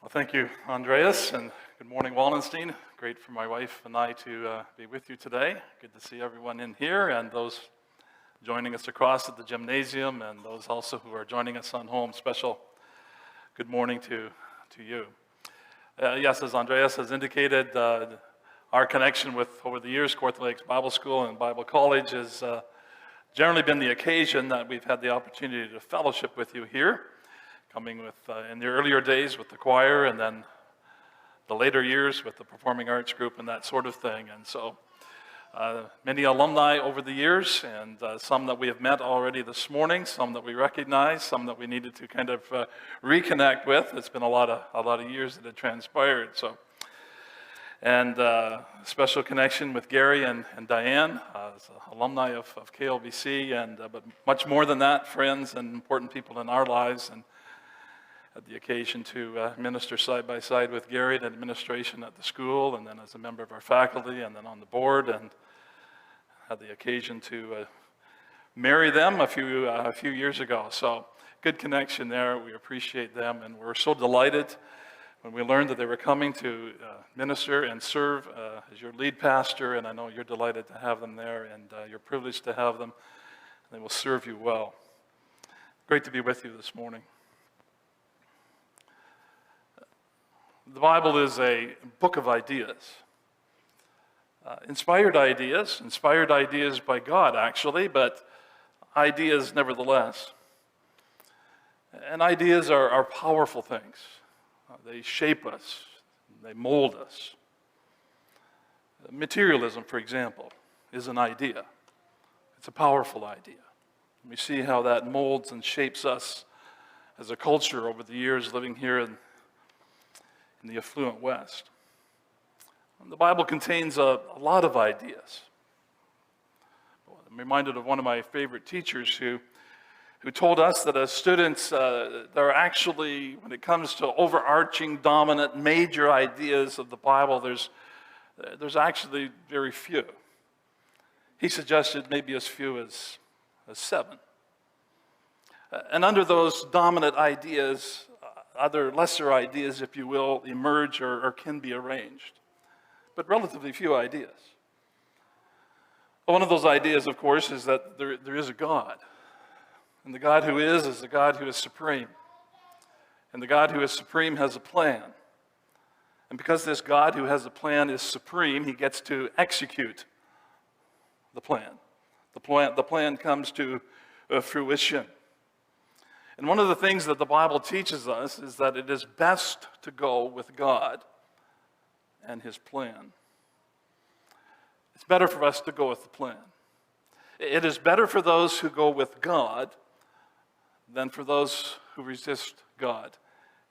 Well, thank you, Andreas, and good morning, Wallenstein. Great for my wife and I to be with you today. Good to see everyone in here and those joining us across at the gymnasium and those also who are joining us on home. Special good morning to you. Yes, as Andreas has indicated, our connection with, over the years, Kawartha Lakes Bible School and Bible College has generally been the occasion that we've had the opportunity to fellowship with you here. Coming with, in the earlier days with the choir, and then the later years with the performing arts group and that sort of thing. And so many alumni over the years, and some that we have met already this morning, some that we recognize, some that we needed to kind of reconnect with. It's been a lot of years that had transpired. So, and special connection with Gary and Diane, as alumni of KLBC, and but much more than that, friends and important people in our lives. And had the occasion to minister side by side with Gary in administration at the school, and then as a member of our faculty, and then on the board, and had the occasion to marry them a few years ago. So good connection there. We appreciate them, and we're so delighted when we learned that they were coming to minister and serve as your lead pastor, and I know you're delighted to have them there, and you're privileged to have them. They will serve you well. Great to be with you this morning. The Bible is a book of ideas. Inspired ideas by God, actually, but ideas nevertheless. And ideas are powerful things. They shape us, they mold us. Materialism, for example, is an idea. It's a powerful idea. We see how that molds and shapes us as a culture over the years living here in the affluent West. The Bible contains a lot of ideas. I'm reminded of one of my favorite teachers who told us that as students, there are actually, when it comes to overarching, dominant, major ideas of the Bible, there's actually very few. He suggested maybe as few as 7. And under those dominant ideas, other lesser ideas, if you will, emerge or can be arranged, but relatively few ideas. One of those ideas, of course, is that there is a God, and the God who is the God who is supreme, and the God who is supreme has a plan, and because this God who has a plan is supreme, he gets to execute the plan. The plan comes to fruition. And one of the things that the Bible teaches us is that it is best to go with God and his plan. It's better for us to go with the plan. It is better for those who go with God than for those who resist God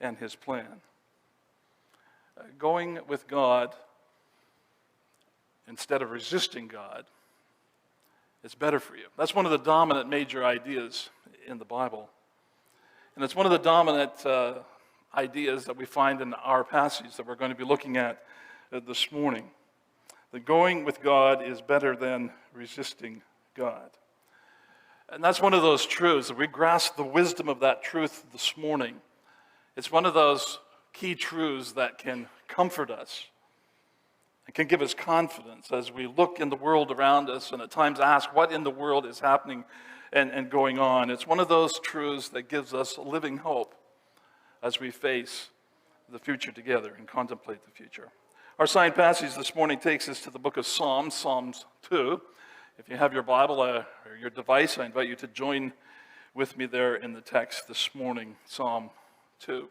and his plan. Going with God instead of resisting God is better for you. That's one of the dominant major ideas in the Bible. And it's one of the dominant ideas that we find in our passage that we're going to be looking at this morning. That going with God is better than resisting God. And that's one of those truths, that we grasp the wisdom of that truth this morning. It's one of those key truths that can comfort us. It can give us confidence as we look in the world around us and at times ask what in the world is happening and going on. It's one of those truths that gives us living hope as we face the future together and contemplate the future. Our signed passage this morning takes us to the book of Psalms, Psalms 2. If you have your Bible or your device, I invite you to join with me there in the text this morning, Psalm 2.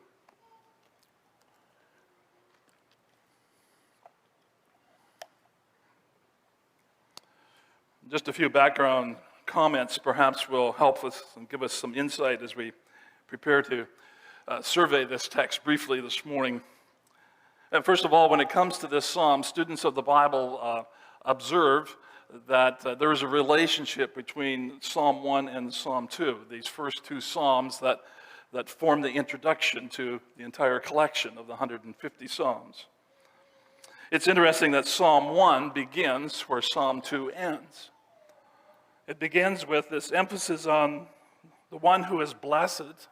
Just a few background comments perhaps will help us and give us some insight as we prepare to survey this text briefly this morning. And first of all, when it comes to this psalm, students of the Bible observe that there is a relationship between Psalm 1 and Psalm 2, these first two psalms that form the introduction to the entire collection of the 150 psalms. It's interesting that Psalm 1 begins where Psalm 2 ends. It begins with this emphasis on the one who is blessed,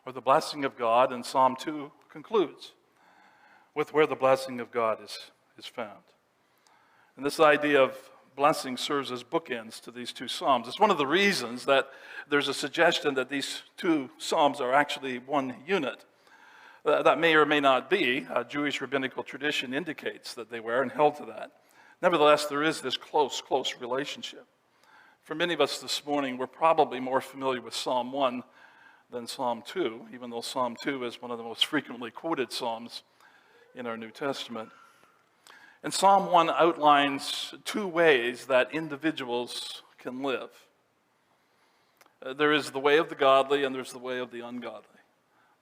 or the blessing of God, and Psalm 2 concludes with where the blessing of God is found. And this idea of blessing serves as bookends to these two Psalms. It's one of the reasons that there's a suggestion that these two Psalms are actually one unit. That may or may not be. Jewish rabbinical tradition indicates that they were and held to that. Nevertheless, there is this close relationship. For many of us this morning, we're probably more familiar with Psalm 1 than Psalm 2, even though Psalm 2 is one of the most frequently quoted Psalms in our New Testament. And Psalm 1 outlines two ways that individuals can live. There is the way of the godly and there's the way of the ungodly.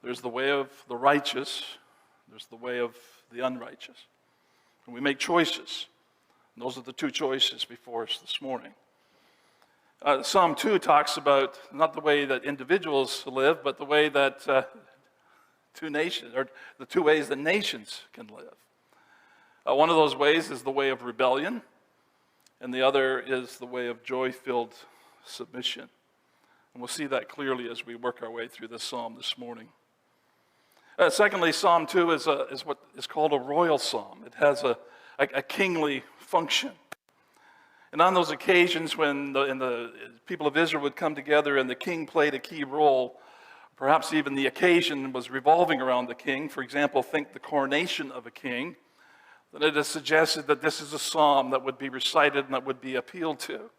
There's the way of the righteous, there's the way of the unrighteous. And we make choices. And those are the two choices before us this morning. Psalm 2 talks about not the way that individuals live, but the way that the two ways that nations can live. One of those ways is the way of rebellion, and the other is the way of joy-filled submission. And we'll see that clearly as we work our way through this psalm this morning. Secondly, Psalm 2 is what is called a royal psalm. It has a kingly function. And on those occasions when the people of Israel would come together and the king played a key role, perhaps even the occasion was revolving around the king. For example, think the coronation of a king. Then it is suggested that this is a psalm that would be recited and that would be appealed to,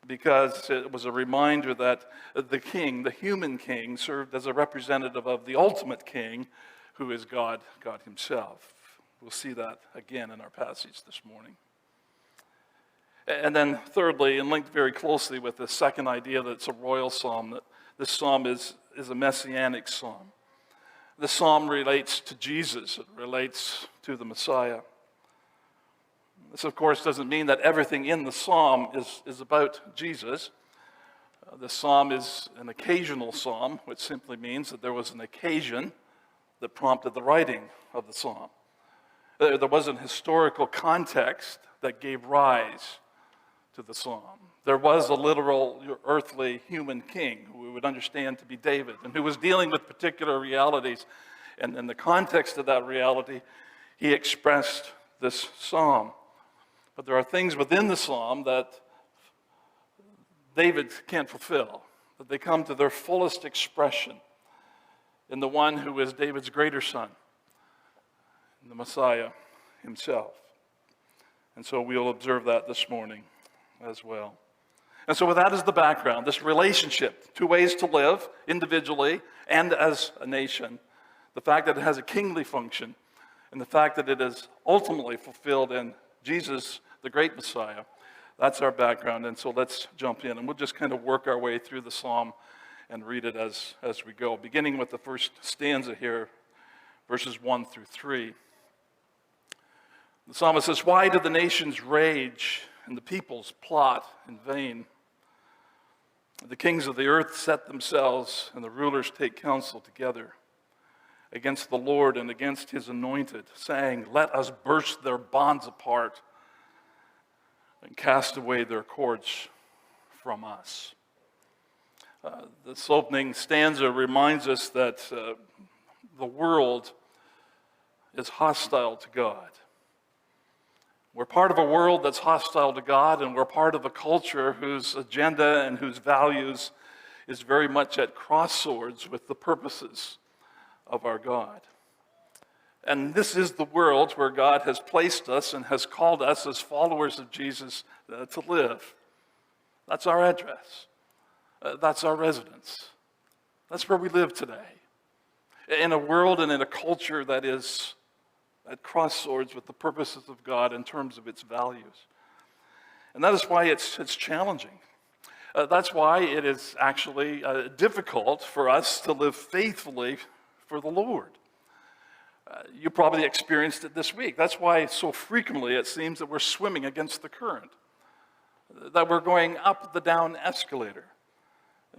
because it was a reminder that the king, the human king, served as a representative of the ultimate king, who is God himself. We'll see that again in our passage this morning. And then thirdly, and linked very closely with the second idea that it's a royal psalm, that this psalm is a Messianic psalm. The psalm relates to Jesus. It relates to the Messiah. This, of course, doesn't mean that everything in the psalm is about Jesus. The psalm is an occasional psalm, which simply means that there was an occasion that prompted the writing of the psalm. There was an historical context that gave rise to the psalm. There was a literal earthly human king who we would understand to be David, and who was dealing with particular realities. And in the context of that reality, he expressed this psalm. But there are things within the psalm that David can't fulfill, that they come to their fullest expression in the one who is David's greater son, the Messiah himself. And so we'll observe that this morning as well. And so with that as the background, this relationship, two ways to live, individually and as a nation, the fact that it has a kingly function, and the fact that it is ultimately fulfilled in Jesus, the great Messiah, that's our background. And so let's jump in, and we'll just kind of work our way through the psalm and read it as we go, beginning with the first stanza here, verses 1 through 3. The psalmist says, "Why do the nations rage and the peoples plot in vain? The kings of the earth set themselves, and the rulers take counsel together against the Lord and against his anointed, saying, 'Let us burst their bonds apart and cast away their cords from us.'" This opening stanza reminds us that the world is hostile to God. We're part of a world that's hostile to God, and we're part of a culture whose agenda and whose values is very much at crossroads with the purposes of our God. And this is the world where God has placed us and has called us as followers of Jesus to live. That's our address. That's our residence. That's where we live today. In a world and in a culture that is at crossroads with the purposes of God in terms of its values. And that is why it's challenging. That's why it is actually difficult for us to live faithfully for the Lord. You probably experienced it this week. That's why so frequently it seems that we're swimming against the current, that we're going up the down escalator.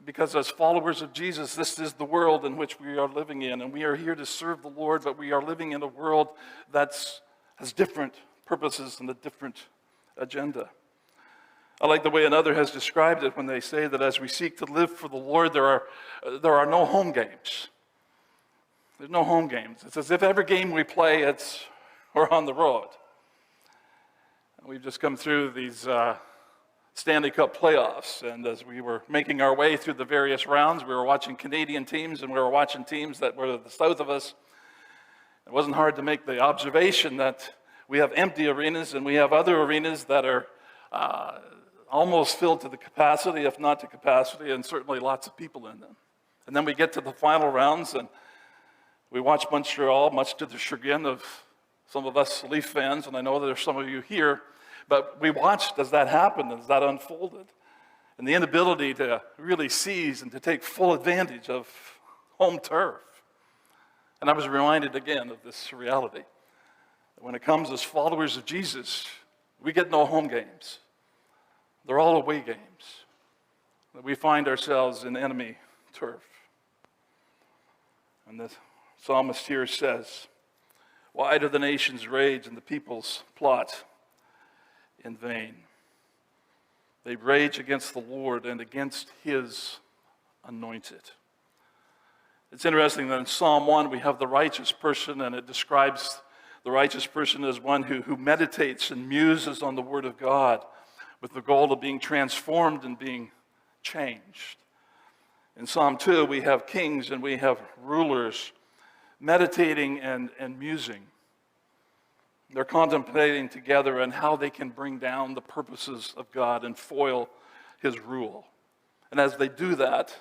Because as followers of Jesus, this is the world in which we are living in, and we are here to serve the Lord, but we are living in a world that has different purposes and a different agenda. I like the way another has described it when they say that as we seek to live for the Lord, there are no home games. There's no home games. It's as if every game we play, we're on the road. And we've just come through these Stanley Cup playoffs, and as we were making our way through the various rounds, we were watching Canadian teams, and we were watching teams that were to the south of us. It wasn't hard to make the observation that we have empty arenas, and we have other arenas that are almost filled to the capacity, if not to capacity, and certainly lots of people in them. And then we get to the final rounds, and we watch Montreal, much to the chagrin of some of us Leaf fans, and I know there's some of you here, but we watched as that happened, as that unfolded, and the inability to really seize and to take full advantage of home turf. And I was reminded again of this reality. When it comes as followers of Jesus, we get no home games. They're all away games. We find ourselves in enemy turf. And the psalmist here says, "Why do the nations rage and the peoples plot in vain? They rage against the Lord and against his anointed." It's interesting that in Psalm 1 we have the righteous person, and it describes the righteous person as one who meditates and muses on the Word of God with the goal of being transformed and being changed. In Psalm 2 we have kings and we have rulers meditating and musing. They're contemplating together on how they can bring down the purposes of God and foil his rule. And as they do that,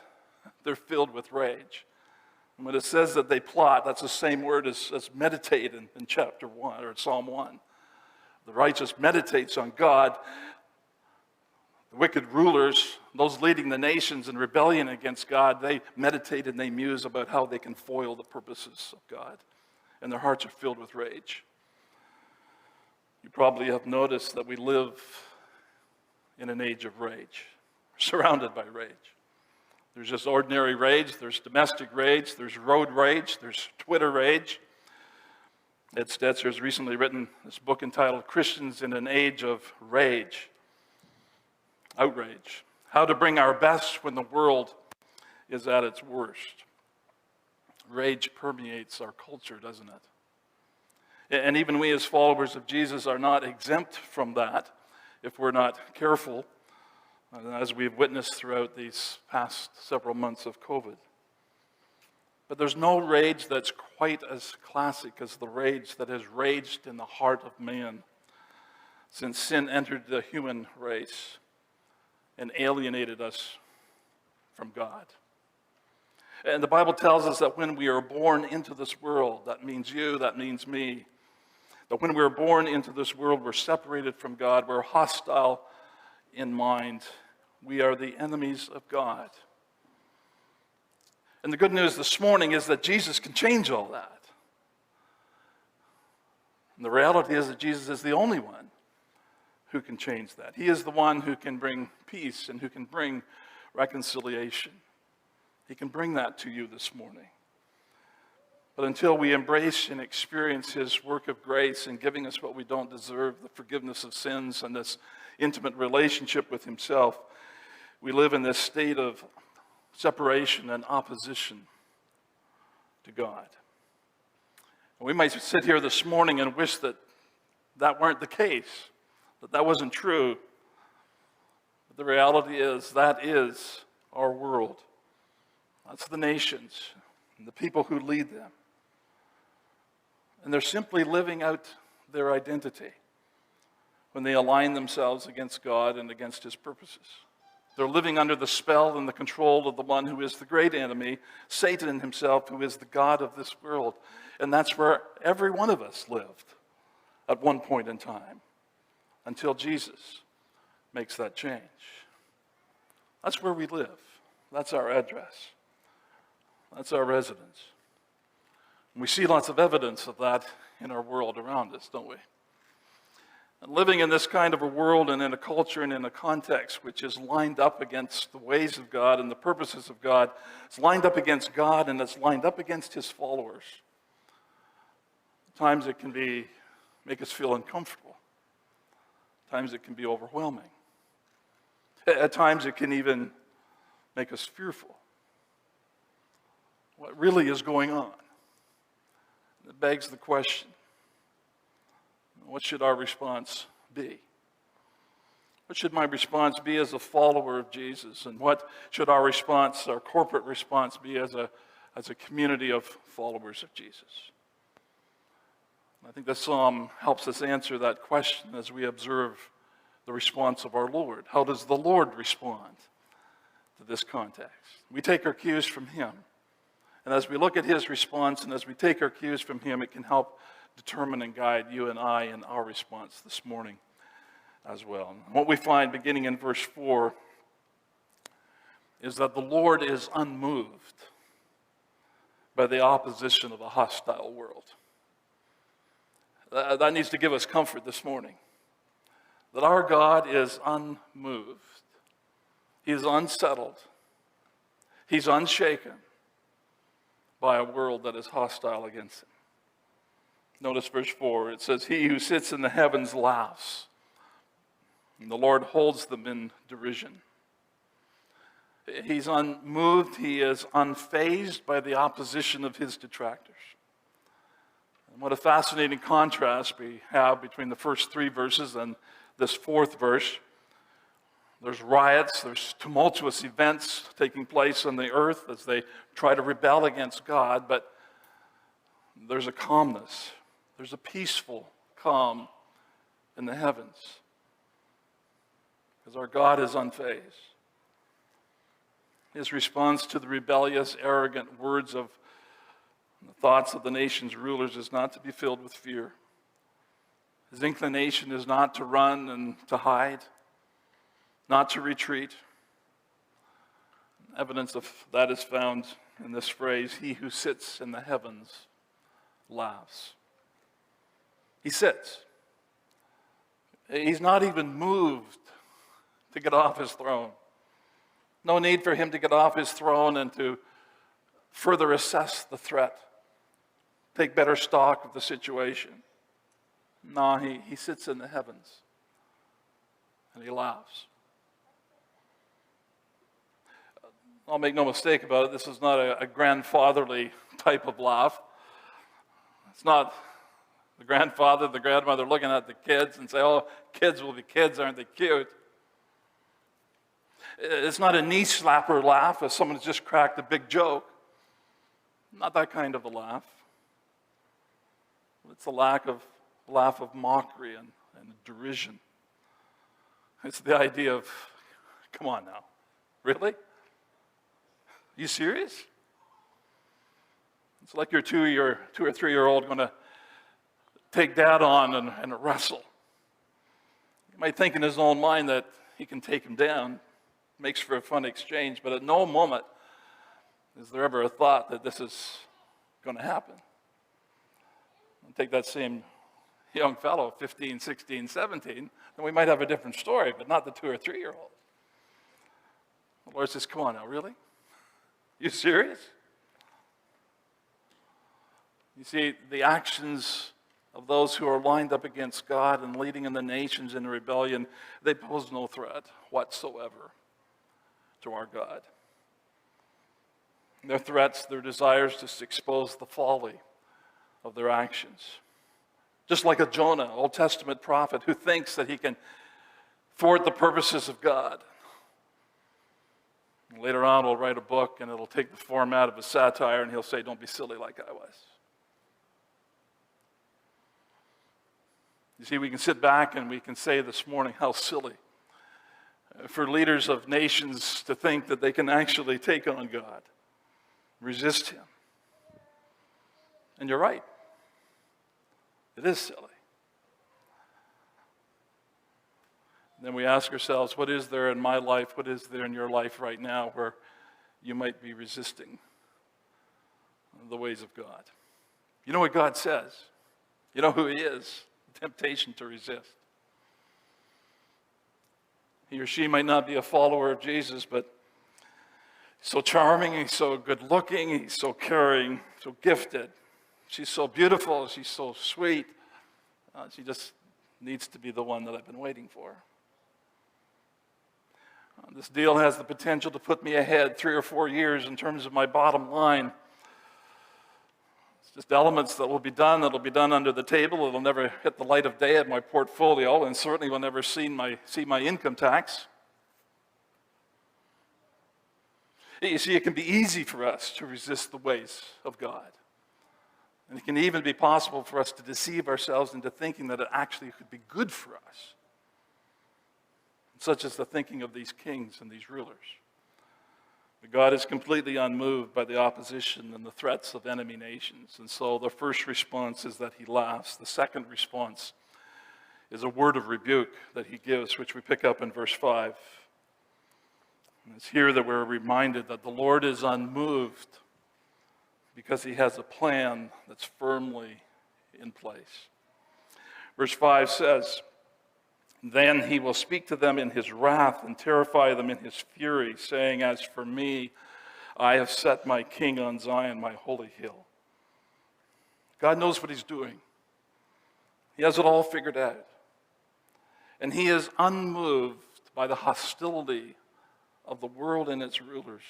they're filled with rage. And when it says that they plot, that's the same word as meditate in chapter 1 or Psalm 1. The righteous meditates on God. The wicked rulers, those leading the nations in rebellion against God, they meditate and they muse about how they can foil the purposes of God. And their hearts are filled with rage. You probably have noticed that we live in an age of rage. We're surrounded by rage. There's just ordinary rage, there's domestic rage, there's road rage, there's Twitter rage. Ed Stetzer has recently written this book entitled Christians in an Age of Rage. Outrage. How to bring our best when the world is at its worst. Rage permeates our culture, doesn't it? And even we as followers of Jesus are not exempt from that if we're not careful, as we've witnessed throughout these past several months of COVID. But there's no rage that's quite as classic as the rage that has raged in the heart of man since sin entered the human race and alienated us from God. And the Bible tells us that when we are born into this world, that means you, that means me, that when we're born into this world, we're separated from God, we're hostile in mind, we are the enemies of God. And the good news this morning is that Jesus can change all that. And the reality is that Jesus is the only one who can change that. He is the one who can bring peace and who can bring reconciliation. He can bring that to you this morning. But until we embrace and experience his work of grace in giving us what we don't deserve, the forgiveness of sins and this intimate relationship with himself, we live in this state of separation and opposition to God. And we might sit here this morning and wish that that weren't the case, that that wasn't true. But the reality is that is our world. That's the nations and the people who lead them. And they're simply living out their identity when they align themselves against God and against his purposes. They're living under the spell and the control of the one who is the great enemy, Satan himself, who is the God of this world. And that's where every one of us lived at one point in time, until Jesus makes that change. That's where we live. That's our address. That's our residence. And we see lots of evidence of that in our world around us, don't we? And living in this kind of a world and in a culture and in a context which is lined up against the ways of God and the purposes of God, it's lined up against God and it's lined up against his followers. At times it can make us feel uncomfortable. At times it can be overwhelming. At times it can even make us fearful. What really is going on? It begs the question, what should our response be? What should my response be as a follower of Jesus? And what should our response, our corporate response, be as a community of followers of Jesus? I think this psalm helps us answer that question as we observe the response of our Lord. How does the Lord respond to this context? We take our cues from him. And as we look at his response and as we take our cues from him, it can help determine and guide you and I in our response this morning as well. And what we find beginning in verse 4 is that the Lord is unmoved by the opposition of a hostile world. That needs to give us comfort this morning. That our God is unmoved. He is unsettled. He's unshaken by a world that is hostile against him. Notice verse 4. It says, "He who sits in the heavens laughs, and the Lord holds them in derision." He's unmoved. He is unfazed by the opposition of his detractors. And what a fascinating contrast we have between the first 3 verses and this 4th verse. There's riots, there's tumultuous events taking place on the earth as they try to rebel against God, but there's a calmness. There's a peaceful calm in the heavens because our God is unfazed. His response to the rebellious, arrogant words of the thoughts of the nation's rulers is not to be filled with fear. His inclination is not to run and to hide, not to retreat. Evidence of that is found in this phrase, "He who sits in the heavens laughs." He sits. He's not even moved to get off his throne. No need for him to get off his throne and to further assess the threat, take better stock of the situation. No, he sits in the heavens and he laughs. I'll make no mistake about it, this is not a grandfatherly type of laugh. It's not the grandfather, the grandmother looking at the kids and say, "Oh, kids will be kids, aren't they cute?" It's not a knee slapper laugh as someone's just cracked a big joke. Not that kind of a laugh. It's a laugh of mockery and derision. It's the idea of, come on now, really? You serious? It's like your 2 or 3-year-old going to take dad on and wrestle. He might think in his own mind that he can take him down. Makes for a fun exchange, but at no moment is there ever a thought that this is going to happen. I'll take that same young fellow, 15, 16, 17, then we might have a different story, but not the 2 or 3-year-old. The Lord says, "Come on now, really? You serious?" You see, the actions of those who are lined up against God and leading in the nations in rebellion, they pose no threat whatsoever to our God. Their threats, their desires just expose the folly of their actions. Just like a Jonah, Old Testament prophet, who thinks that he can thwart the purposes of God. And later on, he'll write a book and it'll take the format of a satire and he'll say, "Don't be silly like I was." You see, we can sit back and we can say this morning, how silly for leaders of nations to think that they can actually take on God, resist him. And you're right. It is silly. Then we ask ourselves, what is there in my life, what is there in your life right now where you might be resisting the ways of God? You know what God says. You know who he is. The temptation to resist. He or she might not be a follower of Jesus, but he's so charming, he's so good looking, he's so caring, so gifted. She's so beautiful, she's so sweet. She just needs to be the one that I've been waiting for. This deal has the potential to put me ahead 3 or 4 years in terms of my bottom line. just elements that will be done, that'll be done under the table. It'll never hit the light of day at my portfolio, and certainly will never see my income tax. You see, it can be easy for us to resist the ways of God. And it can even be possible for us to deceive ourselves into thinking that it actually could be good for us, such as the thinking of these kings and these rulers. But God is completely unmoved by the opposition and the threats of enemy nations. And so the first response is that he laughs. The second response is a word of rebuke that he gives, which we pick up in verse 5. And it's here that we're reminded that the Lord is unmoved because he has a plan that's firmly in place. Verse 5 says, "Then he will speak to them in his wrath and terrify them in his fury, saying, 'As for me, I have set my king on Zion, my holy hill.'" God knows what he's doing. He has it all figured out. And he is unmoved by the hostility of the world and its rulers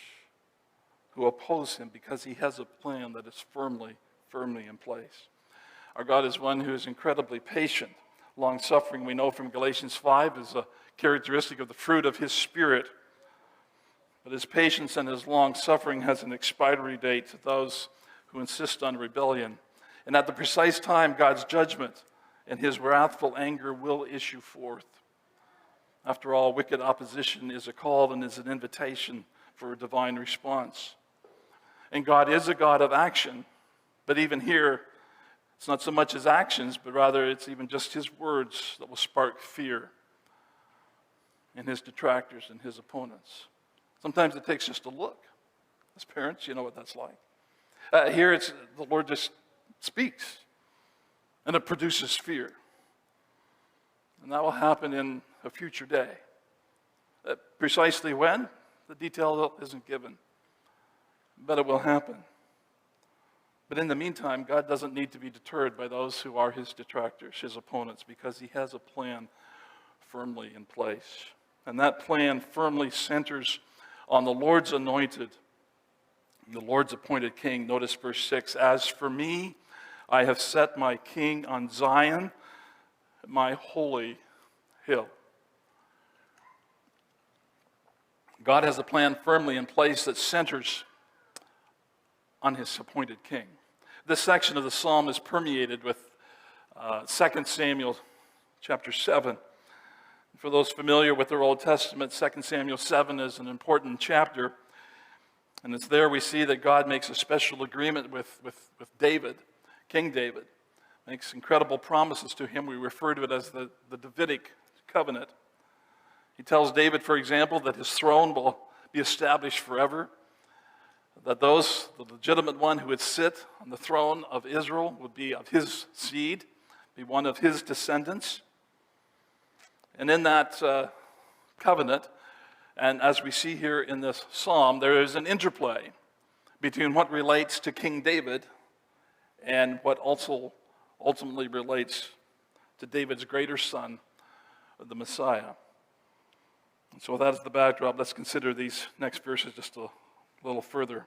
who oppose him, because he has a plan that is firmly in place. Our God is one who is incredibly patient. Long-suffering, we know from Galatians 5, is a characteristic of the fruit of his Spirit. But his patience and his long-suffering has an expiry date to those who insist on rebellion. And at the precise time, God's judgment and his wrathful anger will issue forth. After all, wicked opposition is a call and is an invitation for a divine response. And God is a God of action, but even here, it's not so much his actions, but rather it's even just his words that will spark fear in his detractors and his opponents. Sometimes it takes just a look. As parents, you know what that's like. Here, it's the Lord just speaks, and it produces fear. And that will happen in a future day. Precisely when? The detail isn't given. But it will happen. But in the meantime, God doesn't need to be deterred by those who are his detractors, his opponents, because he has a plan firmly in place. And that plan firmly centers on the Lord's anointed, the Lord's appointed king. Notice verse 6, "As for me, I have set my king on Zion, my holy hill." God has a plan firmly in place that centers on his appointed king. This section of the psalm is permeated with 2 Samuel chapter 7. For those familiar with their Old Testament, 2 Samuel 7 is an important chapter. And it's there we see that God makes a special agreement with David, King David. Makes incredible promises to him. We refer to it as the Davidic covenant. He tells David, for example, that his throne will be established forever. That the legitimate one who would sit on the throne of Israel would be of his seed, be one of his descendants. And in that covenant, and as we see here in this psalm, there is an interplay between what relates to King David and what also ultimately relates to David's greater son, the Messiah. And so with that as the backdrop, let's consider these next verses just a little further.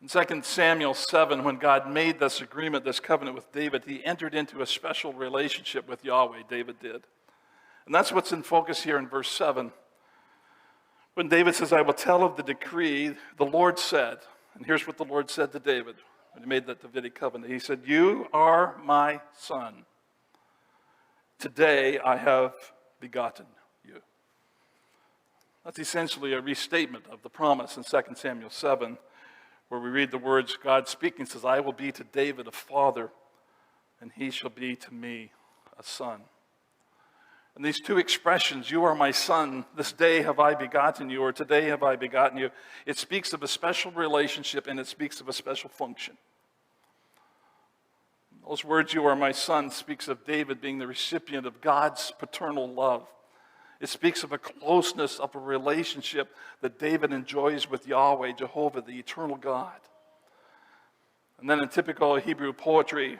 In 2 Samuel 7, when God made this agreement, this covenant with David, he entered into a special relationship with Yahweh, David did. And that's what's in focus here in verse 7. When David says, "I will tell of the decree," the Lord said, and here's what the Lord said to David when he made that Davidic covenant. He said, "You are my son. Today I have begotten you." That's essentially a restatement of the promise in 2 Samuel 7, where we read the words, God speaking, says, "I will be to David a father, and he shall be to me a son." And these two expressions, "you are my son, this day have I begotten you," or "today have I begotten you," it speaks of a special relationship and it speaks of a special function. Those words, "you are my son," speaks of David being the recipient of God's paternal love. It speaks of a closeness of a relationship that David enjoys with Yahweh, Jehovah, the eternal God. And then in typical Hebrew poetry,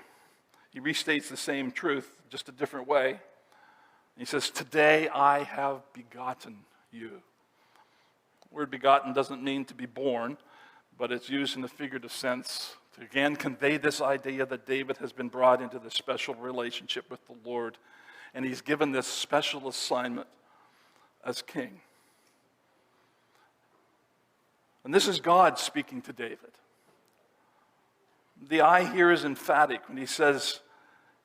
he restates the same truth, just a different way. He says, "Today I have begotten you." The word begotten doesn't mean to be born, but it's used in the figurative sense to again convey this idea that David has been brought into this special relationship with the Lord, and he's given this special assignment as king. And this is God speaking to David. The I here is emphatic when he says,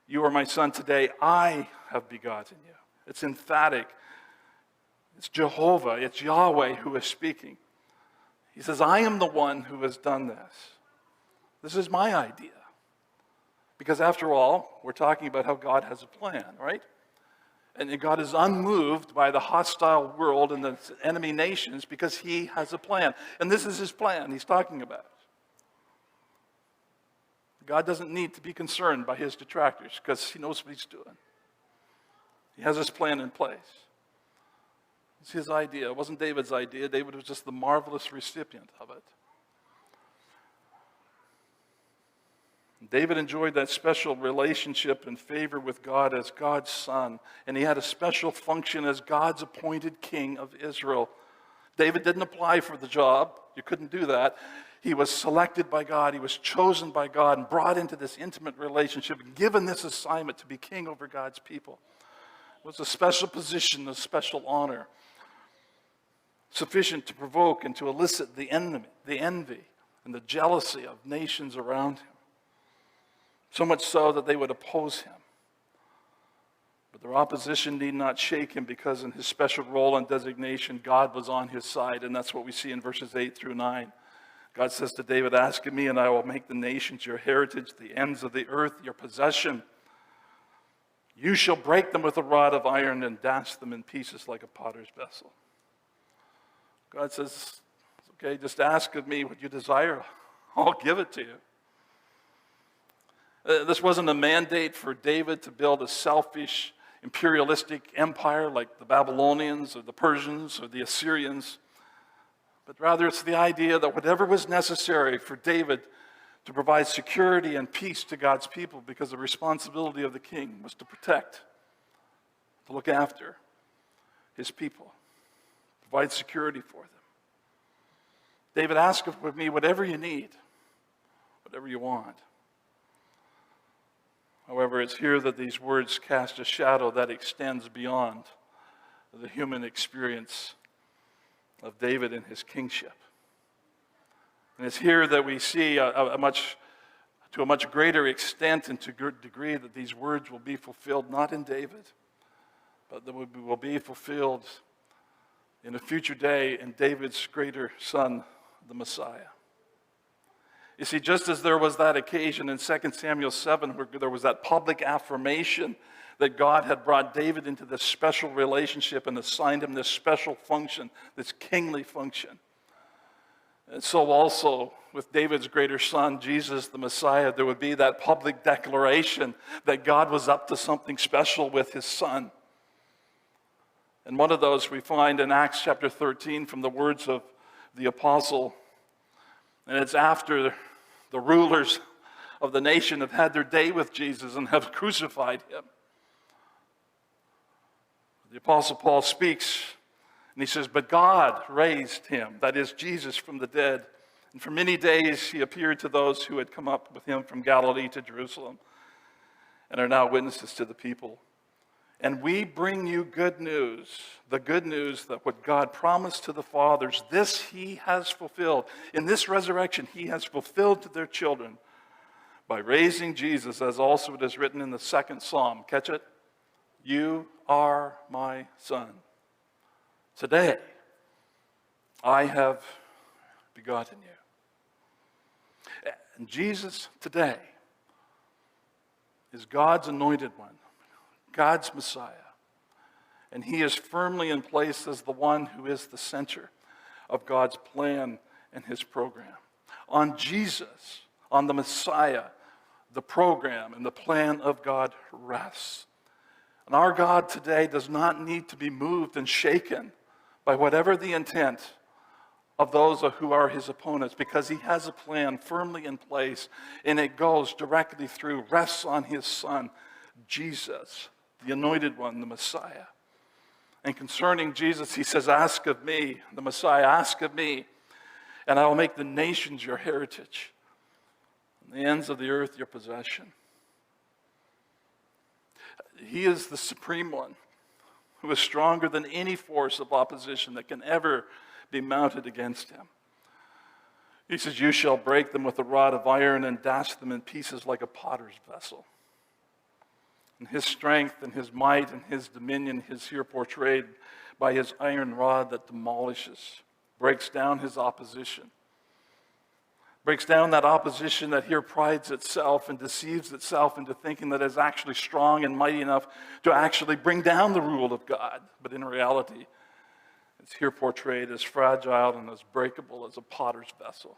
"You are my son today, I have begotten you." It's emphatic. It's Jehovah, it's Yahweh who is speaking. He says, "I am the one who has done this. This is my idea." Because after all, we're talking about how God has a plan, right? And God is unmoved by the hostile world and the enemy nations because he has a plan. And this is his plan he's talking about. God doesn't need to be concerned by his detractors because he knows what he's doing. He has his plan in place. It's his idea. It wasn't David's idea. David was just the marvelous recipient of it. David enjoyed that special relationship and favor with God as God's son, and he had a special function as God's appointed king of Israel. David didn't apply for the job. You couldn't do that. He was selected by God. He was chosen by God and brought into this intimate relationship and given this assignment to be king over God's people. It was a special position, a special honor, sufficient to provoke and to elicit the envy and the jealousy of nations around him. So much so that they would oppose him. But their opposition need not shake him because in his special role and designation, God was on his side. And that's what we see in verses 8 through 9. God says to David, "Ask of me, and I will make the nations your heritage, the ends of the earth your possession. You shall break them with a rod of iron and dash them in pieces like a potter's vessel." God says, "Okay, just ask of me what you desire. I'll give it to you." This wasn't a mandate for David to build a selfish, imperialistic empire like the Babylonians or the Persians or the Assyrians, but rather it's the idea that whatever was necessary for David to provide security and peace to God's people, because the responsibility of the king was to protect, to look after his people, provide security for them. David, ask of me whatever you need, whatever you want. However, it's here that these words cast a shadow that extends beyond the human experience of David and his kingship. And it's here that we see to a much greater extent and to a degree that these words will be fulfilled not in David, but that will be fulfilled in a future day in David's greater son, the Messiah. You see, just as there was that occasion in 2 Samuel 7 where there was that public affirmation that God had brought David into this special relationship and assigned him this special function, this kingly function. And so also with David's greater son, Jesus the Messiah, there would be that public declaration that God was up to something special with his son. And one of those we find in Acts chapter 13 from the words of the apostle. And it's after the rulers of the nation have had their day with Jesus and have crucified him. The apostle Paul speaks and he says, "But God raised him," that is Jesus, "from the dead. And for many days he appeared to those who had come up with him from Galilee to Jerusalem and are now witnesses to the people. And we bring you good news, the good news that what God promised to the fathers, this he has fulfilled. In this resurrection, he has fulfilled to their children by raising Jesus, as also it is written in the second Psalm." Catch it? "You are my son. Today, I have begotten you." And Jesus today is God's anointed one, God's Messiah. And he is firmly in place as the one who is the center of God's plan and his program. On Jesus, on the Messiah, the program and the plan of God rests. And our God today does not need to be moved and shaken by whatever the intent of those who are his opponents, because he has a plan firmly in place, and it goes directly through, rests on his son, Jesus, the anointed one, the Messiah. And concerning Jesus, he says, "Ask of me," the Messiah, "ask of me, and I will make the nations your heritage, the ends of the earth your possession. He is the supreme one who is stronger than any force of opposition that can ever be mounted against him. He says, you shall break them with a rod of iron and dash them in pieces like a potter's vessel. And his strength and his might and his dominion is here portrayed by his iron rod that demolishes, breaks down his opposition. Breaks down that opposition that here prides itself and deceives itself into thinking that it's actually strong and mighty enough to actually bring down the rule of God. But in reality, it's here portrayed as fragile and as breakable as a potter's vessel.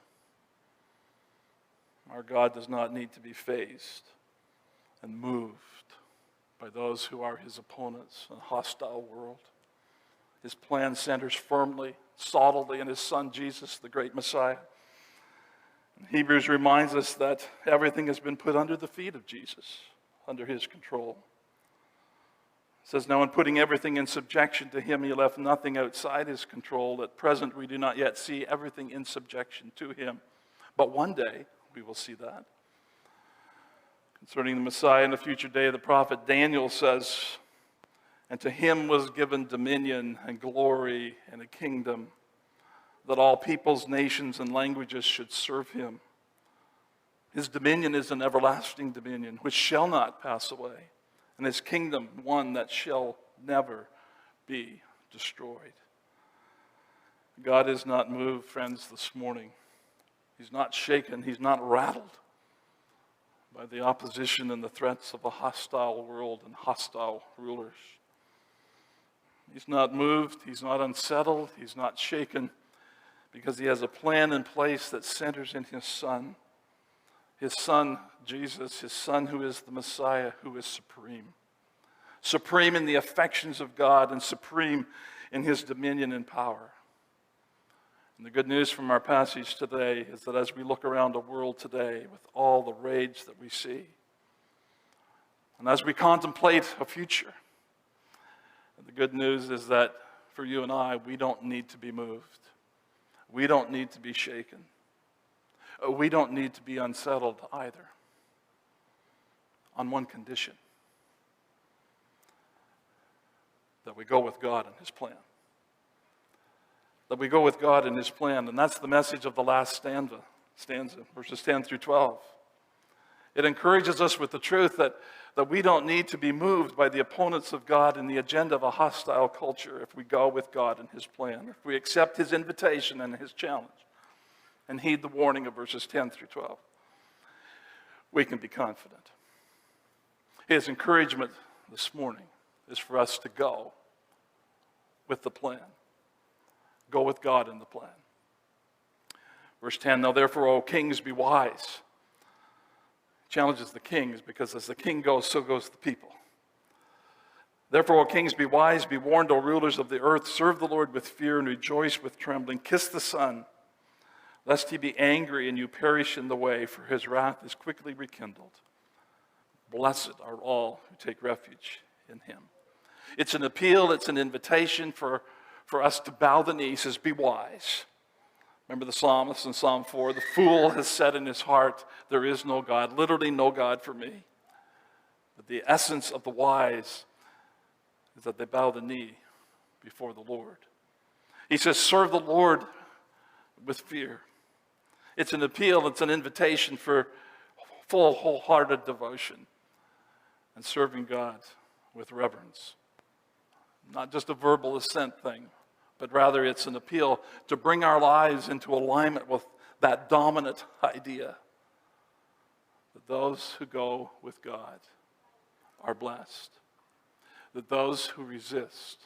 Our God does not need to be fazed and moved by those who are his opponents in a hostile world. His plan centers firmly, solidly in his Son Jesus, the great Messiah. Hebrews reminds us that everything has been put under the feet of Jesus, under his control. It says, now in putting everything in subjection to him, he left nothing outside his control. At present, we do not yet see everything in subjection to him. But one day, we will see that. Concerning the Messiah in the future day, the prophet Daniel says, and to him was given dominion and glory and a kingdom, that all peoples, nations, and languages should serve him. His dominion is an everlasting dominion, which shall not pass away, and his kingdom one that shall never be destroyed. God is not moved, friends, this morning. He's not shaken. He's not rattled by the opposition and the threats of a hostile world and hostile rulers. He's not moved. He's not unsettled. He's not shaken, because he has a plan in place that centers in his Son. His Son, Jesus, his Son who is the Messiah, who is supreme. Supreme in the affections of God and supreme in his dominion and power. And the good news from our passage today is that as we look around the world today with all the rage that we see, and as we contemplate a future, the good news is that for you and I, we don't need to be moved. We don't need to be shaken. We don't need to be unsettled either. On one condition: that we go with God and his plan. That we go with God and his plan. And that's the message of the last stanza, verses 10 through 12. It encourages us with the truth that we don't need to be moved by the opponents of God and the agenda of a hostile culture if we go with God and his plan, if we accept his invitation and his challenge and heed the warning of verses 10 through 12. We can be confident. His encouragement this morning is for us to go with the plan. Go with God in the plan. Verse 10, now therefore, O kings, be wise. Challenges the kings, because as the king goes, so goes the people. Therefore, O kings, be wise, be warned, O rulers of the earth, serve the Lord with fear and rejoice with trembling. Kiss the Son, lest he be angry and you perish in the way, for his wrath is quickly rekindled. Blessed are all who take refuge in him. It's an appeal, it's an invitation for us to bow the knee. He says, be wise. Remember the psalmist in Psalm 4, the fool has said in his heart, there is no God, literally no God for me. But the essence of the wise is that they bow the knee before the Lord. He says, serve the Lord with fear. It's an appeal, it's an invitation for full, wholehearted devotion and serving God with reverence. Not just a verbal assent thing, but rather it's an appeal to bring our lives into alignment with that dominant idea that those who go with God are blessed, that those who resist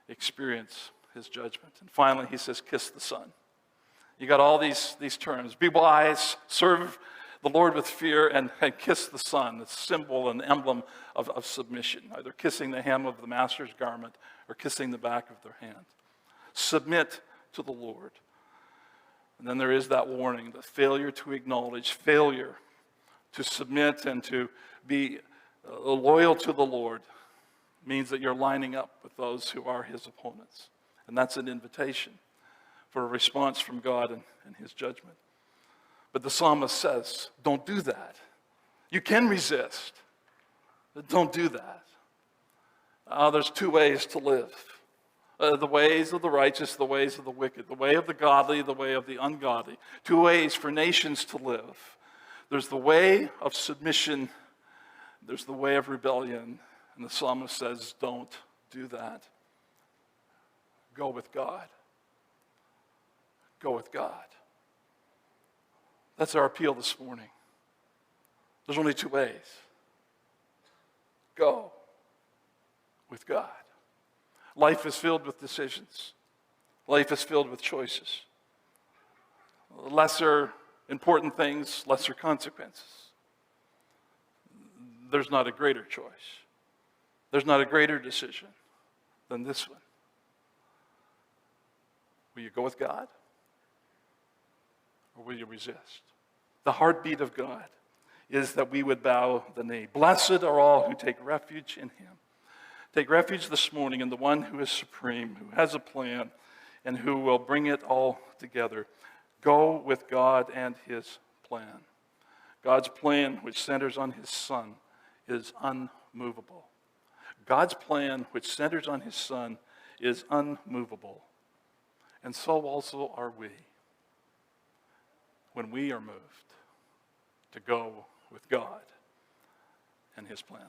experience his judgment. And finally, he says, kiss the Son. You got all these terms. Be wise, serve the Lord with fear, and kiss the Son, the symbol and emblem of submission, either kissing the hem of the master's garment or kissing the back of their hand. Submit to the Lord. And then there is that warning, the failure to acknowledge, failure to submit and to be loyal to the Lord means that you're lining up with those who are his opponents. And that's an invitation for a response from God and his judgment. But the psalmist says, don't do that. You can resist, but don't do that. There's two ways to live. The ways of the righteous, the ways of the wicked, the way of the godly, the way of the ungodly. Two ways for nations to live. There's the way of submission, there's the way of rebellion. And the psalmist says, don't do that. Go with God. Go with God. That's our appeal this morning. There's only two ways. Go with God. Life is filled with decisions. Life is filled with choices. Lesser important things, lesser consequences. There's not a greater choice. There's not a greater decision than this one. Will you go with God? Or will you resist? The heartbeat of God is that we would bow the knee. Blessed are all who take refuge in him. Take refuge this morning in the one who is supreme, who has a plan, and who will bring it all together. Go with God and his plan. God's plan, which centers on his Son, is unmovable. God's plan, which centers on his Son, is unmovable. And so also are we, when we are moved to go with God and his plan.